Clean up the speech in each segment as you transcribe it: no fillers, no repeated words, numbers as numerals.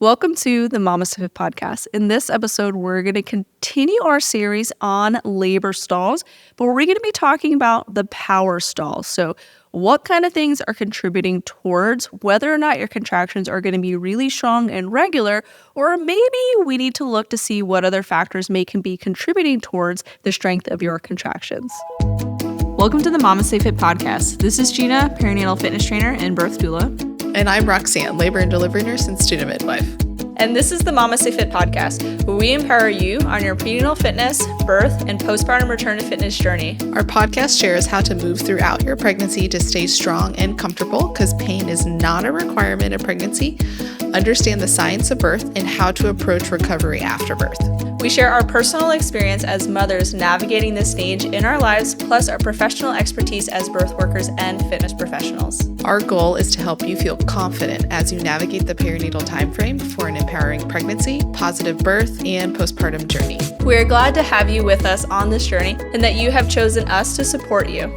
Welcome to the MamasteFit Podcast. In this episode, we're going to continue our series on labor stalls, but we're going to be talking about the power stall. So what kind of things are contributing towards whether or not your contractions are going to be really strong and regular, or maybe we need to look to see what other factors can be contributing towards the strength of your contractions. Welcome to the MamasteFit Podcast. This is Gina, perinatal fitness trainer and birth doula. And I'm Roxanne, labor and delivery nurse and student midwife. And this is the MamasteFit Podcast, where we empower you on your prenatal fitness, birth, and postpartum return to fitness journey. Our podcast shares how to move throughout your pregnancy to stay strong and comfortable, because pain is not a requirement of pregnancy. Understand the science of birth and how to approach recovery after birth. We share our personal experience as mothers navigating this stage in our lives, plus our professional expertise as birth workers and fitness professionals. Our goal is to help you feel confident as you navigate the perinatal timeframe for an empowering pregnancy, positive birth, and postpartum journey. We are glad to have you with us on this journey and that you have chosen us to support you.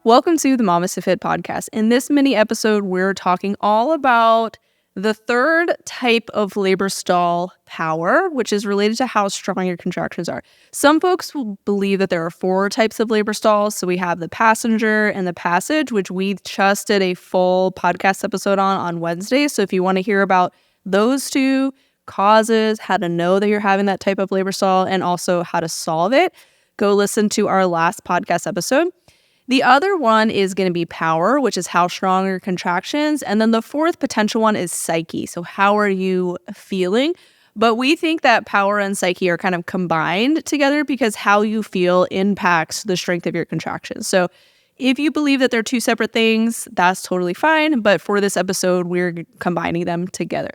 Welcome to the MamasteFit Podcast. In this mini episode, we're talking all about the third type of labor stall power, which is related to how strong your contractions are. Some folks will believe that there are 4 types of labor stalls. So we have the passenger and the passage, which we just did a full podcast episode on Wednesday. So if you want to hear about those 2 causes, how to know that you're having that type of labor stall, and also how to solve it, go listen to our last podcast episode. The other one is going to be power, which is how strong are your contractions. And then the 4th potential one is psyche. So how are you feeling? But we think that power and psyche are kind of combined together because how you feel impacts the strength of your contractions. So if you believe that they're 2 separate things, that's totally fine. But for this episode, we're combining them together.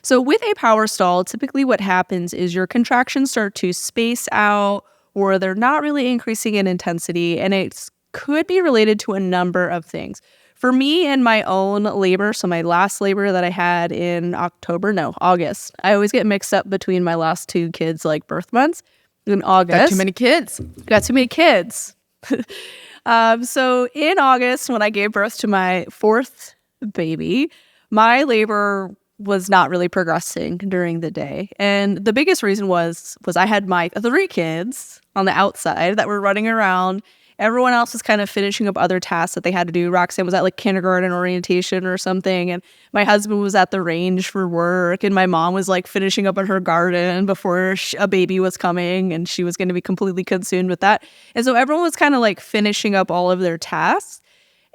So with a power stall, typically what happens is your contractions start to space out, or they're not really increasing in intensity, and it's could be related to a number of things. For me, in my own labor, so my last labor that I had in August. I always get mixed up between my last 2 kids' birth months. In August. Got too many kids. So in August, when I gave birth to my 4th baby, my labor was not really progressing during the day. And the biggest reason was I had my 3 kids on the outside that were running around. Everyone else was kind of finishing up other tasks that they had to do. Roxanne was at kindergarten orientation or something. And my husband was at the range for work. And my mom was finishing up in her garden before a baby was coming. And she was going to be completely consumed with that. And so everyone was kind of finishing up all of their tasks.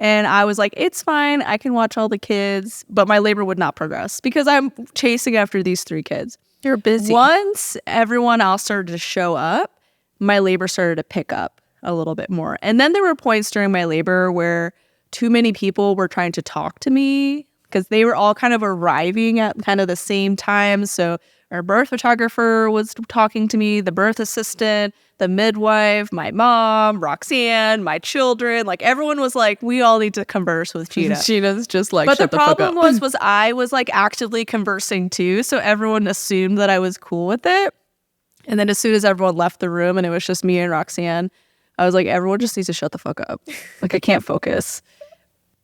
And I was like, it's fine. I can watch all the kids. But my labor would not progress because I'm chasing after these 3 kids. You're busy. Once everyone else started to show up, my labor started to pick up a little bit more. And then there were points during my labor where too many people were trying to talk to me because they were all kind of arriving at kind of the same time. So our birth photographer was talking to me, the birth assistant, the midwife, my mom, Roxanne, my children. Everyone was we all need to converse with Gina. Gina's just but the problem was I was actively conversing too. So everyone assumed that I was cool with it. And then as soon as everyone left the room and it was just me and Roxanne, I was like, everyone just needs to shut the fuck up. I can't focus.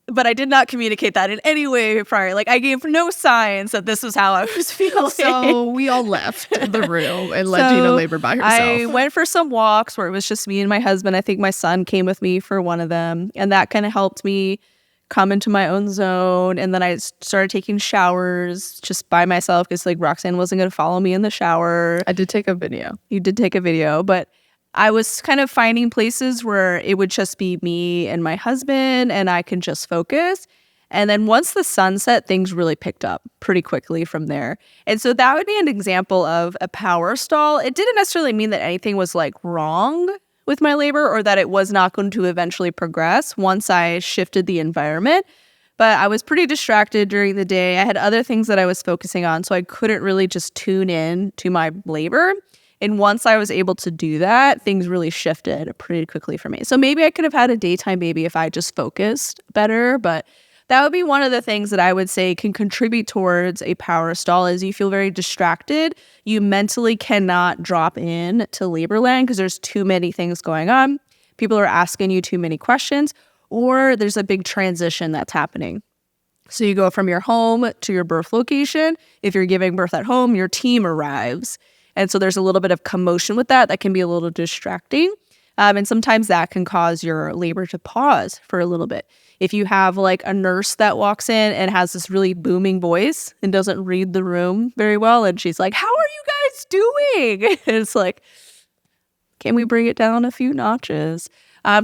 But I did not communicate that in any way prior. I gave no signs that this was how I was feeling. So we all left the room and let Gina labor by herself. I went for some walks where it was just me and my husband. I think my son came with me for one of them. And that kind of helped me come into my own zone. And then I started taking showers just by myself because Roxanne wasn't going to follow me in the shower. I did take a video. You did take a video, but I was kind of finding places where it would just be me and my husband and I can just focus. And then once the sun set, things really picked up pretty quickly from there. And so that would be an example of a power stall. It didn't necessarily mean that anything was wrong with my labor or that it was not going to eventually progress once I shifted the environment. But I was pretty distracted during the day. I had other things that I was focusing on, so I couldn't really just tune in to my labor. And once I was able to do that, things really shifted pretty quickly for me. So maybe I could have had a daytime baby if I just focused better, but that would be one of the things that I would say can contribute towards a power stall is you feel very distracted. You mentally cannot drop in to labor land because there's too many things going on. People are asking you too many questions, or there's a big transition that's happening. So you go from your home to your birth location. If you're giving birth at home, your team arrives. And so there's a little bit of commotion with that can be a little distracting. And sometimes that can cause your labor to pause for a little bit. If you have like a nurse that walks in and has this really booming voice and doesn't read the room very well, and she's like, "How are you guys doing?" And it's like, can we bring it down a few notches?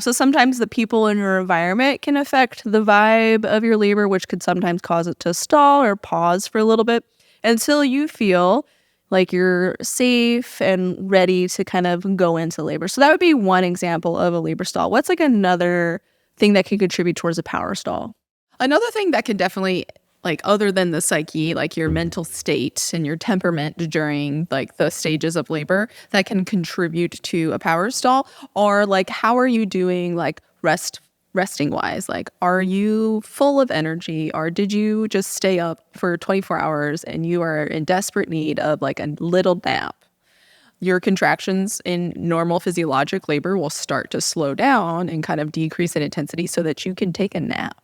So sometimes the people in your environment can affect the vibe of your labor, which could sometimes cause it to stall or pause for a little bit until you feel like you're safe and ready to kind of go into labor. So that would be one example of a labor stall. What's like another thing that can contribute towards a power stall? Another thing that can definitely, like, other than the psyche, like your mental state and your temperament during like the stages of labor that can contribute to a power stall, or like, how are you doing like resting wise? Like, are you full of energy, or did you just stay up for 24 hours and you are in desperate need of like a little nap? Your contractions in normal physiologic labor will start to slow down and kind of decrease in intensity so that you can take a nap.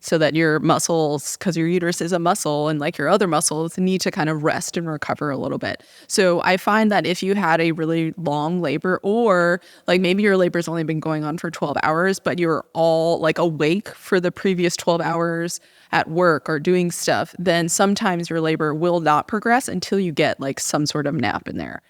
So that your muscles, because your uterus is a muscle and like your other muscles, need to kind of rest and recover a little bit. So I find that if you had a really long labor, or like maybe your labor's only been going on for 12 hours, but you're all like awake for the previous 12 hours at work or doing stuff, then sometimes your labor will not progress until you get like some sort of nap in there.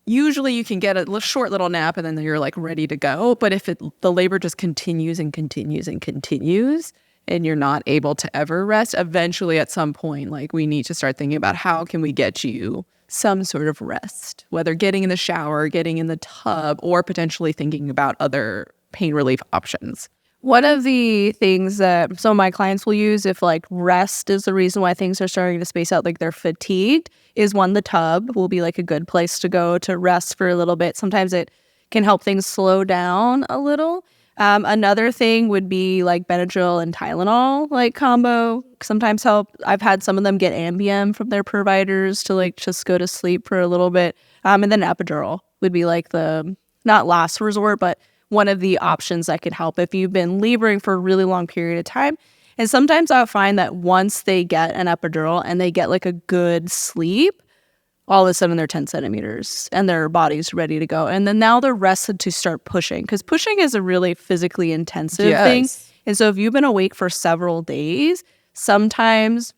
Usually you can get a short little nap and then you're like ready to go. But if the labor just continues and continues and continues and you're not able to ever rest, eventually at some point, like, we need to start thinking about how can we get you some sort of rest, whether getting in the shower, getting in the tub, or potentially thinking about other pain relief options. One of the things that some of my clients will use if like rest is the reason why things are starting to space out, like they're fatigued, is the tub will be like a good place to go to rest for a little bit. Sometimes it can help things slow down a little. Another thing would be like Benadryl and Tylenol, like combo, sometimes help. I've had some of them get Ambien from their providers to like just go to sleep for a little bit. And then epidural would be like the, not last resort, but one of the options that could help if you've been laboring for a really long period of time. And sometimes I'll find that once they get an epidural and they get like a good sleep, all of a sudden they're 10 centimeters and their body's ready to go. And then now they're rested to start pushing, because pushing is a really physically intensive thing. And so if you've been awake for several days, sometimes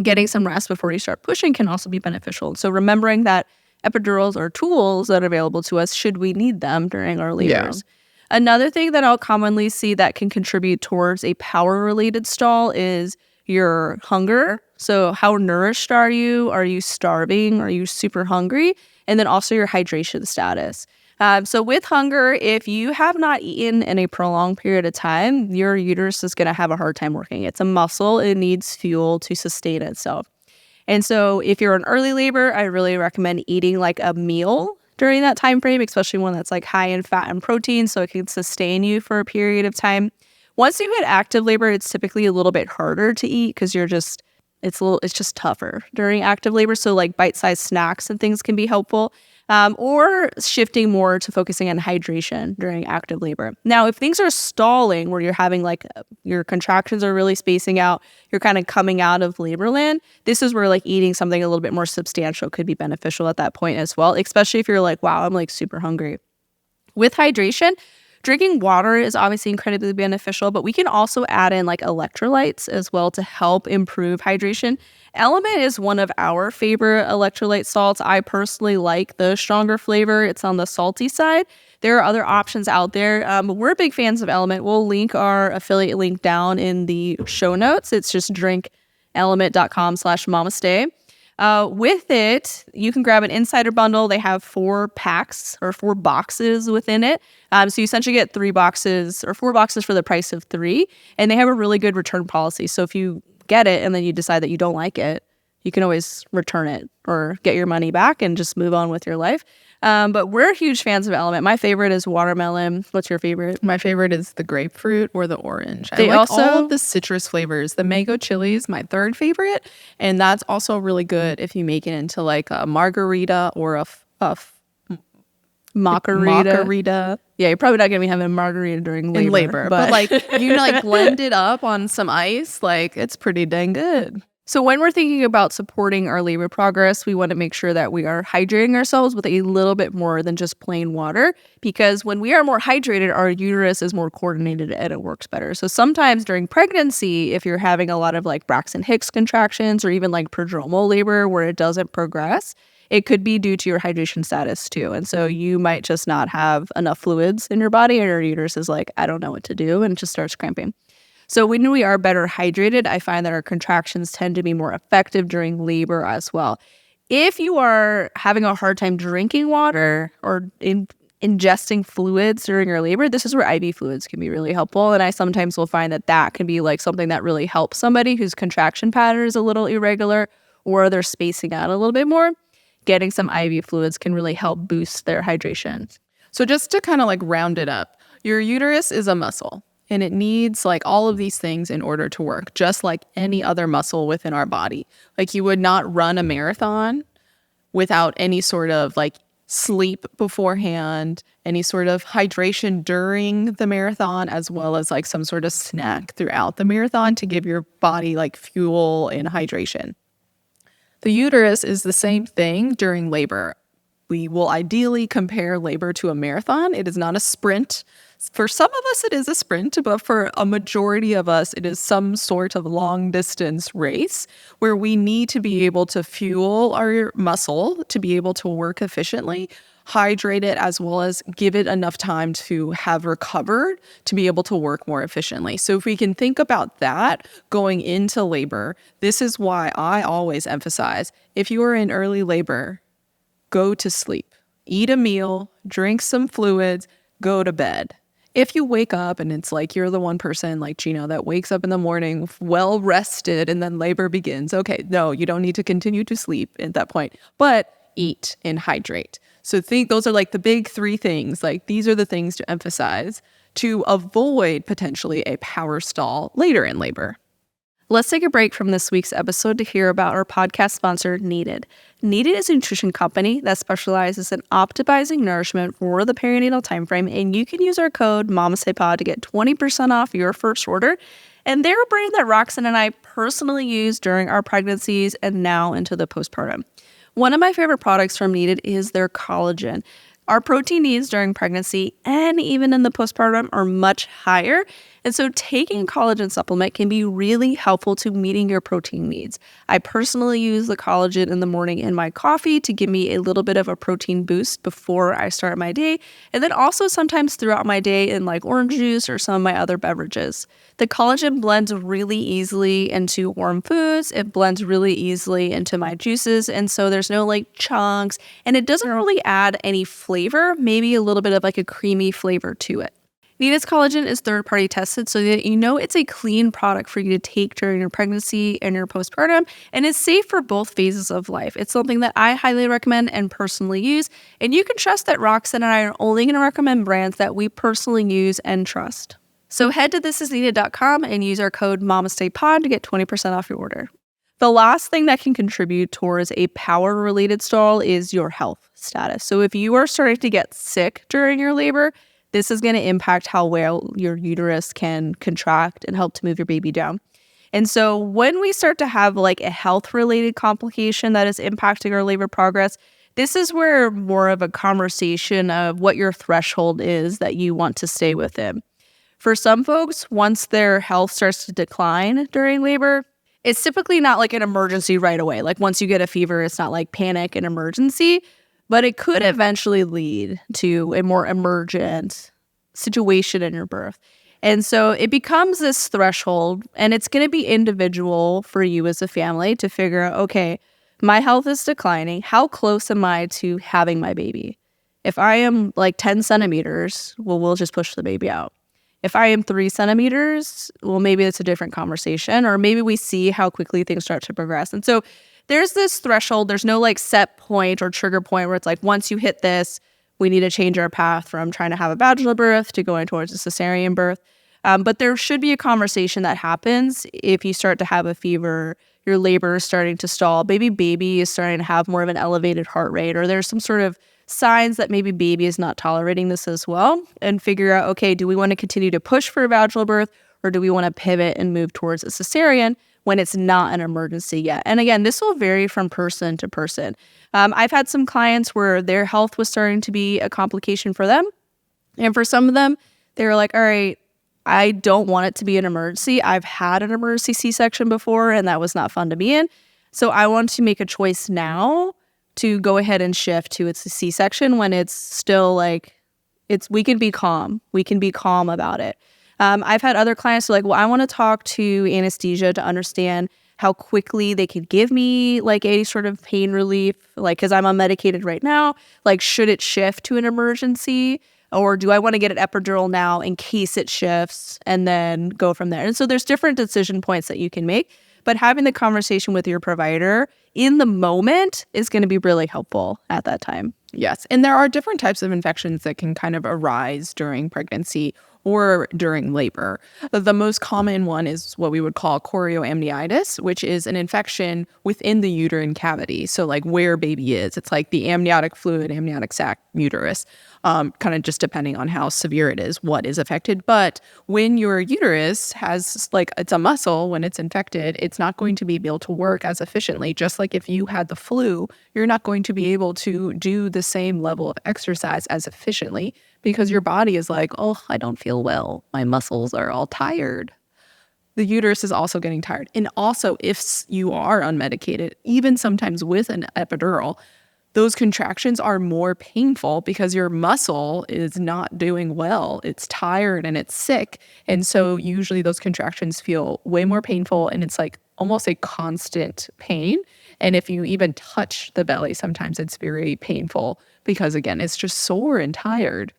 getting some rest before you start pushing can also be beneficial. So remembering that epidurals are tools that are available to us should we need them during our labors. Yeah. Another thing that I'll commonly see that can contribute towards a power-related stall is your hunger. So how nourished are you? Are you starving? Are you super hungry? And then also your hydration status. So with hunger, if you have not eaten in a prolonged period of time, your uterus is going to have a hard time working. It's a muscle. It needs fuel to sustain itself. And so if you're in early labor, I really recommend eating like a meal during that time frame, especially one that's like high in fat and protein, so it can sustain you for a period of time. Once you hit active labor, it's typically a little bit harder to eat because it's just tougher during active labor. So like bite-sized snacks and things can be helpful, or shifting more to focusing on hydration during active labor. Now, if things are stalling where you're having like your contractions are really spacing out, you're kind of coming out of labor land, this is where like eating something a little bit more substantial could be beneficial at that point as well, especially if you're like, wow, I'm like super hungry. With hydration, drinking water is obviously incredibly beneficial, but we can also add in like electrolytes as well to help improve hydration. Element is one of our favorite electrolyte salts. I personally like the stronger flavor. It's on the salty side. There are other options out there, but we're big fans of Element. We'll link our affiliate link down in the show notes. It's just drinkelement.com/mamaste. With it, you can grab an insider bundle. They have 4 packs or 4 boxes within it. So you essentially get 3 boxes or 4 boxes for the price of 3. And they have a really good return policy. So if you get it and then you decide that you don't like it, you can always return it or get your money back and just move on with your life. But we're huge fans of Element. My favorite is watermelon. What's your favorite? My favorite is the grapefruit or the orange. I like all of the citrus flavors. The mango chili is my third favorite. And that's also really good if you make it into like a margarita or Margarita. Yeah, you're probably not going to be having a margarita during labor. In labor. But like, you like blend it up on some ice, like it's pretty dang good. So when we're thinking about supporting our labor progress, we want to make sure that we are hydrating ourselves with a little bit more than just plain water, because when we are more hydrated, our uterus is more coordinated and it works better. So sometimes during pregnancy, if you're having a lot of like Braxton Hicks contractions or even like prodromal labor where it doesn't progress, it could be due to your hydration status too. And so you might just not have enough fluids in your body and your uterus is like, I don't know what to do, and it just starts cramping. So when we are better hydrated, I find that our contractions tend to be more effective during labor as well. If you are having a hard time drinking water or ingesting fluids during your labor, this is where IV fluids can be really helpful. And I sometimes will find that that can be like something that really helps somebody whose contraction pattern is a little irregular or they're spacing out a little bit more. Getting some IV fluids can really help boost their hydration. So just to kind of like round it up, your uterus is a muscle. And it needs like all of these things in order to work, just like any other muscle within our body. Like you would not run a marathon without any sort of like sleep beforehand, any sort of hydration during the marathon, as well as like some sort of snack throughout the marathon to give your body like fuel and hydration. The uterus is the same thing during labor. We will ideally compare labor to a marathon. It is not a sprint. For some of us, it is a sprint, but for a majority of us, it is some sort of long distance race where we need to be able to fuel our muscle to be able to work efficiently, hydrate it, as well as give it enough time to have recovered to be able to work more efficiently. So if we can think about that going into labor, this is why I always emphasize, if you are in early labor, go to sleep, eat a meal, drink some fluids, go to bed. If you wake up and it's like you're the one person like Gina that wakes up in the morning well rested and then labor begins, okay, no, you don't need to continue to sleep at that point, but eat and hydrate. So think those are like the big three things. Like these are the things to emphasize to avoid potentially a power stall later in labor. Let's take a break from this week's episode to hear about our podcast sponsor, Needed. Needed is a nutrition company that specializes in optimizing nourishment for the perinatal timeframe, and you can use our code MamasteFit to get 20% off your first order. And they're a brand that Roxanne and I personally use during our pregnancies and now into the postpartum. One of my favorite products from Needed is their collagen. Our protein needs during pregnancy and even in the postpartum are much higher. And so taking a collagen supplement can be really helpful to meeting your protein needs. I personally use the collagen in the morning in my coffee to give me a little bit of a protein boost before I start my day. And then also sometimes throughout my day in like orange juice or some of my other beverages. The collagen blends really easily into warm foods. It blends really easily into my juices. And so there's no like chunks, and it doesn't really add any flavor, maybe a little bit of like a creamy flavor to it. Needed's collagen is third-party tested so that you know it's a clean product for you to take during your pregnancy and your postpartum, and it's safe for both phases of life. It's something that I highly recommend and personally use, and you can trust that Roxanne and I are only going to recommend brands that we personally use and trust. So head to thisisneeded.com and use our code MamastePod to get 20% off your order. The last thing that can contribute towards a power-related stall is your health status. So if you are starting to get sick during your labor, this is going to impact how well your uterus can contract and help to move your baby down. And so when we start to have like a health-related complication that is impacting our labor progress, this is where more of a conversation of what your threshold is that you want to stay within. For some folks, once their health starts to decline during labor, it's typically not like an emergency right away. Like once you get a fever, it's not like panic and emergency. But it could eventually lead to a more emergent situation in your birth. And so it becomes this threshold, and it's going to be individual for you as a family to figure out, okay, my health is declining. How close am I to having my baby? If I am like 10 centimeters, well, we'll just push the baby out. If I am 3 centimeters, well, maybe it's a different conversation, or maybe we see how quickly things start to progress. And so there's this threshold. There's no like set point or trigger point where it's like, once you hit this, we need to change our path from trying to have a vaginal birth to going towards a cesarean birth. But there should be a conversation that happens if you start to have a fever, your labor is starting to stall, baby is starting to have more of an elevated heart rate, or there's some sort of signs that maybe baby is not tolerating this as well, and figure out, okay, do we want to continue to push for a vaginal birth, or do we want to pivot and move towards a cesarean when it's not an emergency yet? And again, this will vary from person to person. I've had some clients where their health was starting to be a complication for them. And for some of them, they were like, all right, I don't want it to be an emergency. I've had an emergency C-section before, and that was not fun to be in. So I want to make a choice now to go ahead and shift to it's a C-section when it's still like, we can be calm. We can be calm about it. I've had other clients who are like, well, I want to talk to anesthesia to understand how quickly they could give me like any sort of pain relief, like, because I'm unmedicated right now, like, should it shift to an emergency, or do I want to get an epidural now in case it shifts and then go from there? And so there's different decision points that you can make, but having the conversation with your provider in the moment is going to be really helpful at that time. Yes. And there are different types of infections that can kind of arise during pregnancy or during labor. The most common one is what we would call chorioamnionitis, which is an infection within the uterine cavity. So like where baby is, it's like the amniotic fluid, amniotic sac, uterus, kind of just depending on how severe it is, what is affected. But when your uterus has like, it's a muscle, when it's infected, it's not going to be able to work as efficiently. Just like if you had the flu, you're not going to be able to do the same level of exercise as efficiently, because your body is like, oh, I don't feel well. My muscles are all tired. The uterus is also getting tired. And also, if you are unmedicated, even sometimes with an epidural, those contractions are more painful because your muscle is not doing well. It's tired and it's sick. And so usually those contractions feel way more painful, and it's like almost a constant pain. And if you even touch the belly, sometimes it's very painful because, again, it's just sore and tired.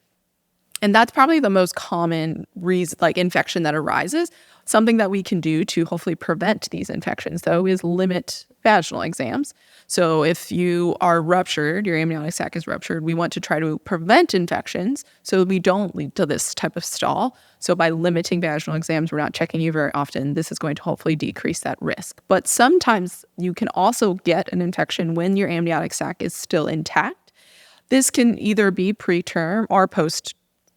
And that's probably the most common reason, like infection that arises. Something that we can do to hopefully prevent these infections, though, is limit vaginal exams. So if you are ruptured, your amniotic sac is ruptured, we want to try to prevent infections so we don't lead to this type of stall. So by limiting vaginal exams, we're not checking you very often, this is going to hopefully decrease that risk. But sometimes you can also get an infection when your amniotic sac is still intact. This can either be preterm or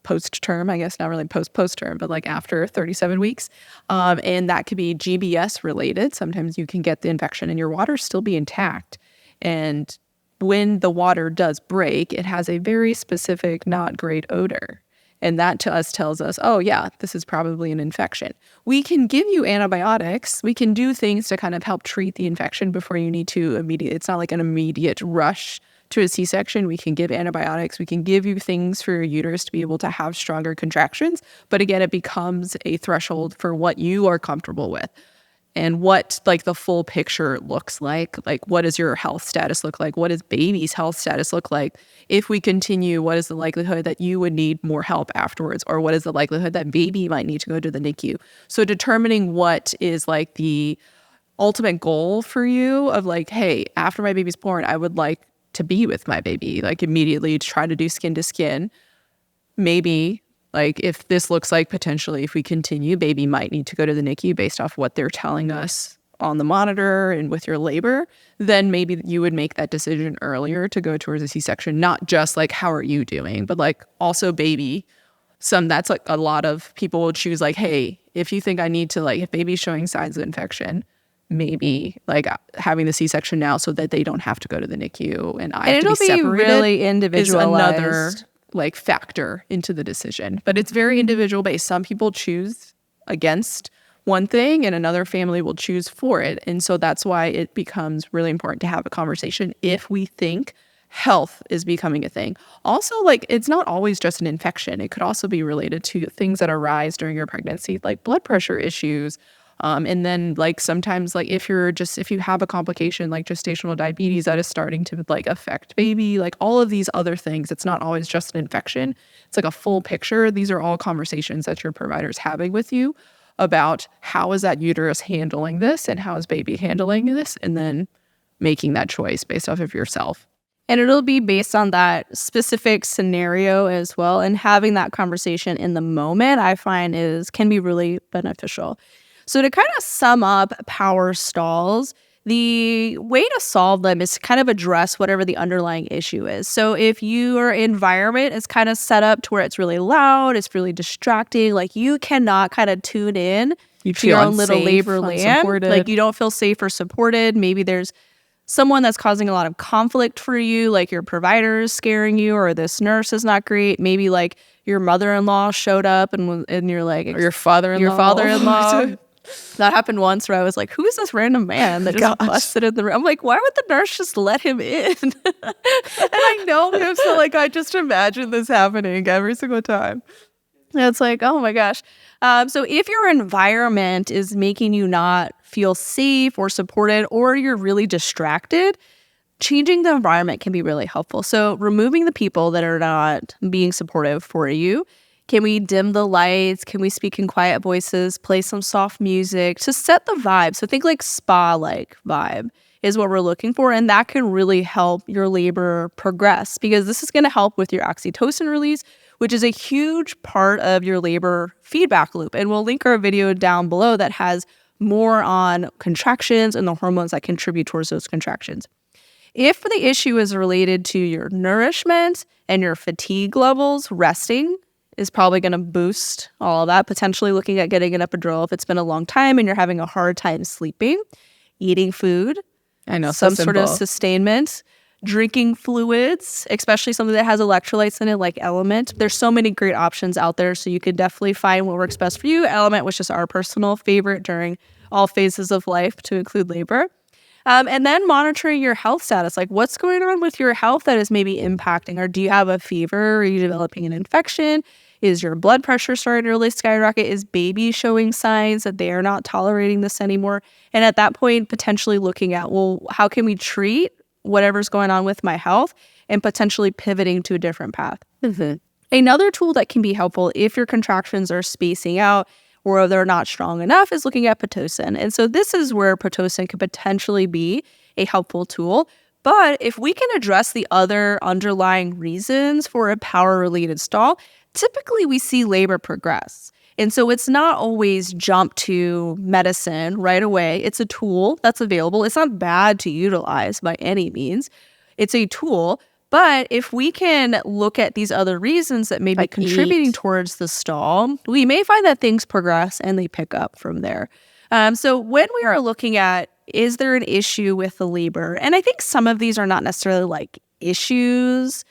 post-term, I guess, not really post-term, but like after 37 weeks. And that could be GBS related. Sometimes you can get the infection and your water still be intact. And when the water does break, it has a very specific, not great odor. And that to us tells us, oh yeah, this is probably an infection. We can give you antibiotics. We can do things to kind of help treat the infection before you need to it's not like an immediate rush to a C-section. We can give antibiotics. We can give you things for your uterus to be able to have stronger contractions. But again, it becomes a threshold for what you are comfortable with and what like the full picture looks like. Like, what does your health status look like? What does baby's health status look like? If we continue, what is the likelihood that you would need more help afterwards? Or what is the likelihood that baby might need to go to the NICU? So determining what is like the ultimate goal for you of like, hey, after my baby's born, I would like to be with my baby, like immediately try to do skin to skin. Maybe like if this looks like potentially if we continue, baby might need to go to the NICU based off what they're telling us on the monitor and with your labor, then maybe you would make that decision earlier to go towards a C-section, not just like, how are you doing, but like also baby. That's like a lot of people will choose like, hey, if you think I need to like, if baby's showing signs of infection, maybe like having the C-section now so that they don't have to go to the NICU and I have to be separated. It'll be really individualized. Is another like factor into the decision. But it's very individual based. Some people choose against one thing and another family will choose for it. And so that's why it becomes really important to have a conversation if we think health is becoming a thing. Also, like, it's not always just an infection. It could also be related to things that arise during your pregnancy, like blood pressure issues. And then like sometimes like if you have a complication like gestational diabetes that is starting to like affect baby, like all of these other things, it's not always just an infection. It's like a full picture. These are all conversations that your provider is having with you about how is that uterus handling this and how is baby handling this, and then making that choice based off of yourself. And it'll be based on that specific scenario as well. And having that conversation in the moment, I find can be really beneficial. So to kind of sum up power stalls, The way to solve them is to kind of address whatever the underlying issue is. So if your environment is kind of set up to where it's really loud, it's really distracting, like you cannot kind of tune in to your own little labor land. Like you don't feel safe or supported. Maybe there's someone that's causing a lot of conflict for you, like your provider is scaring you, or this nurse is not great. Maybe like your mother-in-law showed up and you're like, or your father-in-law. Your father-in-law. That happened once where I was like, who is this random man that just busted in the room? I'm like, why would the nurse just let him in? And I know him, so like I just imagine this happening every single time. It's like, oh my gosh. So if your environment is making you not feel safe or supported, or you're really distracted, changing the environment can be really helpful. So removing the people that are not being supportive for you. Can we dim the lights? Can we speak in quiet voices? Play some soft music to set the vibe? So think like spa-like vibe is what we're looking for. And that can really help your labor progress, because this is going to help with your oxytocin release, which is a huge part of your labor feedback loop. And we'll link our video down below that has more on contractions and the hormones that contribute towards those contractions. If the issue is related to your nourishment and your fatigue levels, resting is probably going to boost all of that, potentially looking at getting an epidural if it's been a long time and you're having a hard time sleeping, eating food, I know, some sort of sustainment, drinking fluids, especially something that has electrolytes in it, like Element. There's so many great options out there, so you could definitely find what works best for you. Element was just our personal favorite during all phases of life, to include labor. And then monitoring your health status, like what's going on with your health that is maybe impacting, or do you have a fever? Are you developing an infection? Is your blood pressure starting to really skyrocket? Is baby showing signs that they are not tolerating this anymore? And at that point, potentially looking at, well, how can we treat whatever's going on with my health and potentially pivoting to a different path? Mm-hmm. Another tool that can be helpful if your contractions are spacing out or they're not strong enough is looking at Pitocin. And so this is where Pitocin could potentially be a helpful tool. But if we can address the other underlying reasons for a power-related stall, typically we see labor progress. And so it's not always jump to medicine right away. It's a tool that's available. It's not bad to utilize by any means. It's a tool. But if we can look at these other reasons that may be contributing towards the stall, we may find that things progress and they pick up from there. So when we are looking at, is there an issue with the labor? And I think some of these are not necessarily like issues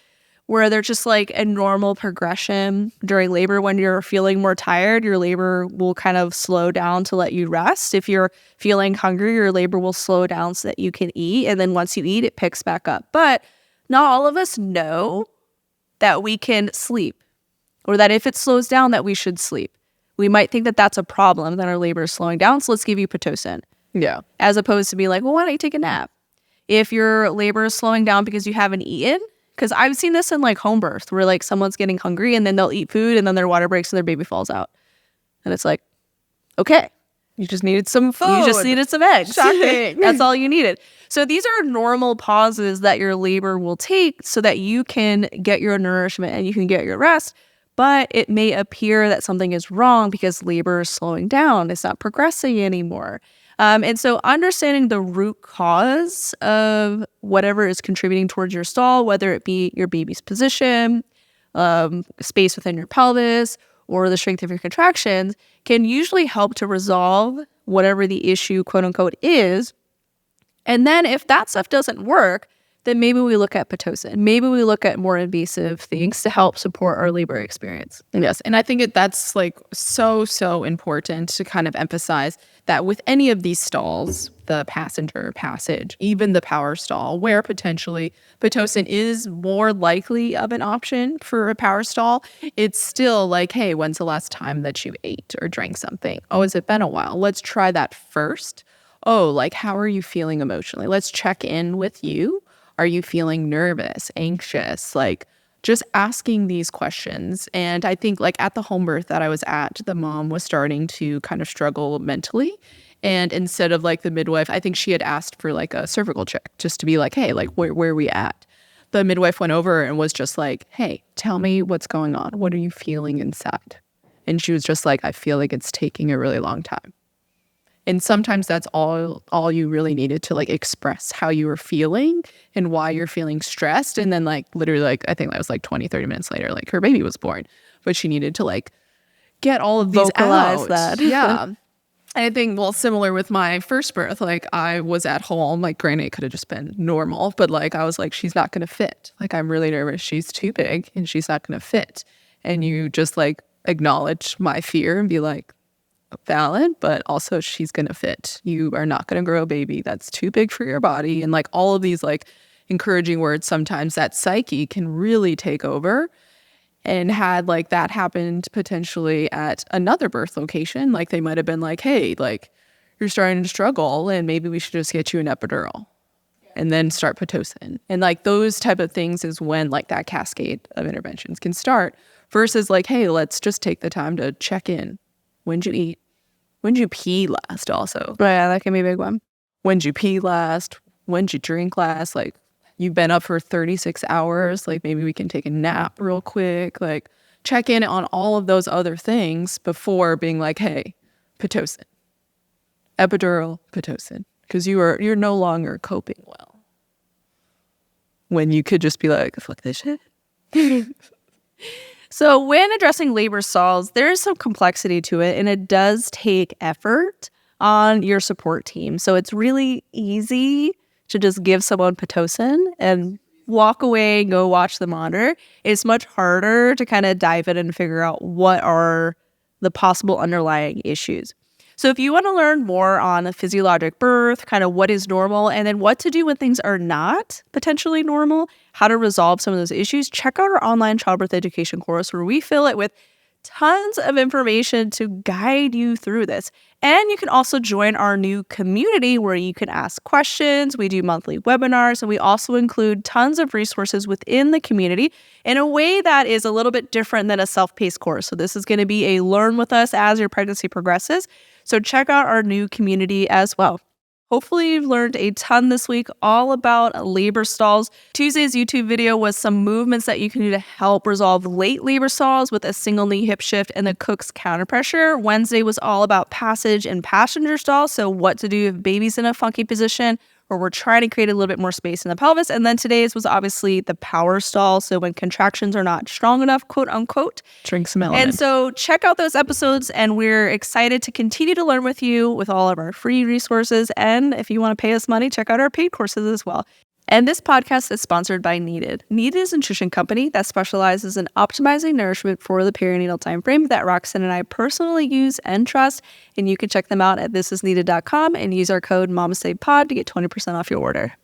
where they're just like a normal progression during labor. When you're feeling more tired, your labor will kind of slow down to let you rest. If you're feeling hungry, your labor will slow down so that you can eat. And then once you eat, it picks back up. But not all of us know that we can sleep, or that if it slows down that we should sleep. We might think that that's a problem, that our labor is slowing down, so let's give you Pitocin. Yeah. As opposed to be like, well, why don't you take a nap? If your labor is slowing down because you haven't eaten, because I've seen this in like home birth where like someone's getting hungry and then they'll eat food and then their water breaks and their baby falls out. And it's like, okay. You just needed some food. You just needed some eggs. Shocking. That's all you needed. So these are normal pauses that your labor will take so that you can get your nourishment and you can get your rest. But it may appear that something is wrong because labor is slowing down. It's not progressing anymore. And so understanding the root cause of whatever is contributing towards your stall, whether it be your baby's position, space within your pelvis, or the strength of your contractions, can usually help to resolve whatever the issue, quote unquote, is. And then if that stuff doesn't work, then maybe we look at Pitocin. Maybe we look at more invasive things to help support our labor experience. Yes. And I think that's like so important to kind of emphasize that with any of these stalls, the passenger passage, even the power stall, where potentially Pitocin is more likely of an option for a power stall, it's still like, hey, when's the last time that you ate or drank something? Oh, has it been a while? Let's try that first. Oh, like, how are you feeling emotionally? Let's check in with you. Are you feeling nervous, anxious? Like, just asking these questions. And I think like at the home birth that I was at, the mom was starting to kind of struggle mentally. And instead of like the midwife, I think she had asked for like a cervical check just to be like, hey, like where are we at? The midwife went over and was just like, hey, tell me what's going on. What are you feeling inside? And she was just like, I feel like it's taking a really long time. And sometimes that's all you really needed to like express how you were feeling and why you're feeling stressed. And then like literally like I think that was like 20-30 minutes later, like her baby was born, but she needed to like get all of these vocalize out. that. Yeah. And I think, well, similar with my first birth, like I was at home, like granted it could have just been normal, but like I was like, she's not going to fit. Like I'm really nervous. She's too big and she's not going to fit. And you just like acknowledge my fear and be like, valid, but also she's going to fit. You are not going to grow a baby that's too big for your body. And like all of these like encouraging words, sometimes that psyche can really take over. And had like that happened potentially at another birth location, like they might have been like, hey, like you're starting to struggle and maybe we should just get you an epidural and then start Pitocin. And like those type of things is when like that cascade of interventions can start versus like, hey, let's just take the time to check in. When'd you eat? When'd you pee last also? Oh, yeah, that can be a big one. When'd you pee last? When'd you drink last? Like you've been up for 36 hours. Like maybe we can take a nap real quick. Like check in on all of those other things before being like, hey, Pitocin. Epidural, Pitocin. Because you're no longer coping well. When you could just be like, fuck this shit. So when addressing labor stalls, there's some complexity to it, and it does take effort on your support team. So it's really easy to just give someone Pitocin and walk away and go watch the monitor. It's much harder to kind of dive in and figure out what are the possible underlying issues. So if you want to learn more on a physiologic birth, kind of what is normal, and then what to do when things are not potentially normal, how to resolve some of those issues, check out our online childbirth education course where we fill it with tons of information to guide you through this. And you can also join our new community where you can ask questions. We do monthly webinars, and we also include tons of resources within the community in a way that is a little bit different than a self-paced course. So this is going to be a learn with us as your pregnancy progresses. So check out our new community as well. Hopefully you've learned a ton this week all about labor stalls. Tuesday's YouTube video was some movements that you can do to help resolve late labor stalls with a single knee hip shift and the Cook's counter pressure. Wednesday was all about passage and passenger stalls, so what to do if baby's in a funky position or we're trying to create a little bit more space in the pelvis. And then today's was obviously the power stall, so when contractions are not strong enough, quote unquote. Drink some element. And so check out those episodes, and we're excited to continue to learn with you with all of our free resources. And if you want to pay us money, check out our paid courses as well. And this podcast is sponsored by Needed. Needed is a nutrition company that specializes in optimizing nourishment for the perinatal time frame that Roxanne and I personally use and trust. And you can check them out at thisisneeded.com and use our code MamasteFit Pod to get 20% off your order.